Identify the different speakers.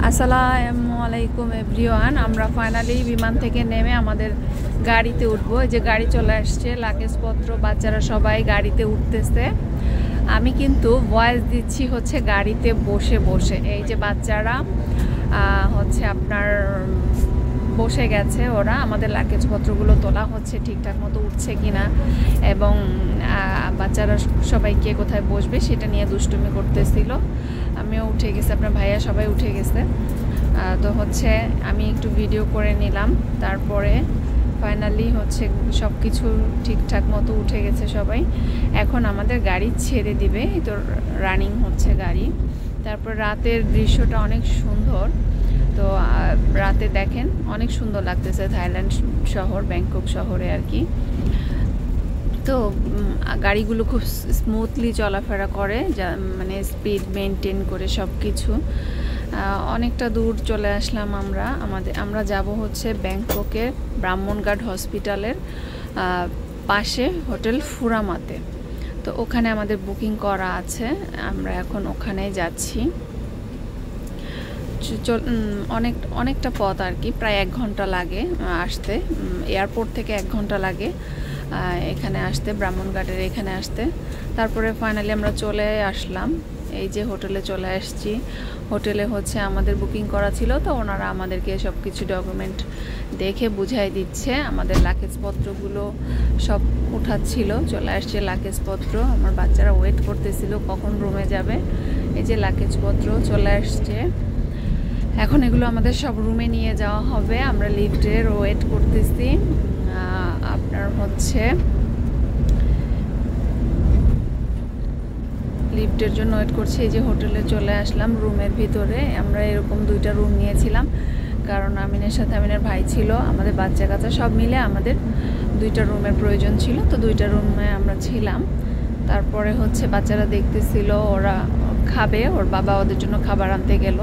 Speaker 1: আসসালামু আলাইকুম এভরিওয়ান। আমরা ফাইনালি বিমান থেকে নেমে আমাদের গাড়িতে উঠবো। এই যে গাড়ি চলে আসছে, লাগেজপত্র বাচ্চারা সবাই গাড়িতে উঠতেছে। আমি কিন্তু ভয়েস দিচ্ছি হচ্ছে গাড়িতে বসে বসে। এই যে বাচ্চারা হচ্ছে আপনার বসে গেছে, ওরা আমাদের লাগেজপত্রগুলো তোলা হচ্ছে ঠিকঠাক মতো উঠছে কিনা, এবং বাচ্চারা সবাই কে কোথায় বসবে সেটা নিয়ে দুষ্টুমি করতেছিল। আমিও উঠে গেছি, আপনার ভাইয়া সবাই উঠে গেছে। তো হচ্ছে আমি একটু ভিডিও করে নিলাম। তারপরে ফাইনালি হচ্ছে সব কিছু ঠিকঠাক মতো উঠে গেছে সবাই। এখন আমাদের গাড়ি ছেড়ে দিবে, তো রানিং হচ্ছে গাড়ি। তারপর রাতের দৃশ্যটা অনেক সুন্দর। তো রাতে দেখেন অনেক সুন্দর লাগতেছে থাইল্যান্ড শহর, ব্যাংকক শহরে আর কি। তো গাড়িগুলো খুব স্মুথলি চলাফেরা করে, যা মানে স্পিড মেনটেন করে সব কিছু। অনেকটা দূর চলে আসলাম আমরা যাব হচ্ছে ব্যাংককের ব্রাহ্মণঘাট হসপিটালের পাশে হোটেল ফুরামাতে। তো ওখানে আমাদের বুকিং করা আছে, আমরা এখন ওখানে যাচ্ছি। অনেকটা পথ আর কি, প্রায় 1 ঘন্টা লাগে আসতে। এয়ারপোর্ট থেকে 1 ঘন্টা লাগে এখানে আসতে, ব্রাহ্মণঘাটের এখানে আসতে। তারপরে ফাইনালি আমরা চলে আসলাম, এই যে হোটেলে চলে আসছি। হোটেলে হচ্ছে আমাদের বুকিং করা ছিল, তো ওনারা আমাদেরকে সব কিছু ডকুমেন্ট দেখে বুঝাই দিচ্ছে। আমাদের লাগেজপত্রগুলো সব উঠাচ্ছিল, চলে আসছে লাগেজপত্র। আমার বাচ্চারা ওয়েট করতেছিল কখন রুমে যাবে। এই যে লাগেজপত্র চলে আসছে, এখন এগুলো আমাদের সব রুমে নিয়ে যাওয়া হবে। আমরা লিফটের ওয়েট করতেছি, আপনার হচ্ছে লিফটের জন্য ওয়েট করছি। এই যে হোটেলে চলে আসলাম, রুমের ভিতরে আমরা এরকম 2টা রুম নিয়েছিলাম, কারণ আমিনের সাথে আমিনের ভাই ছিল, আমাদের বাচ্চা কাচ্চা সব মিলে আমাদের 2টা রুমের প্রয়োজন ছিল। তো 2টা রুমে আমরা ছিলাম। তারপরে হচ্ছে বাচ্চারা দেখতেছিল ওরা খাবে, ওর বাবা ওদের জন্য খাবার আনতে গেল।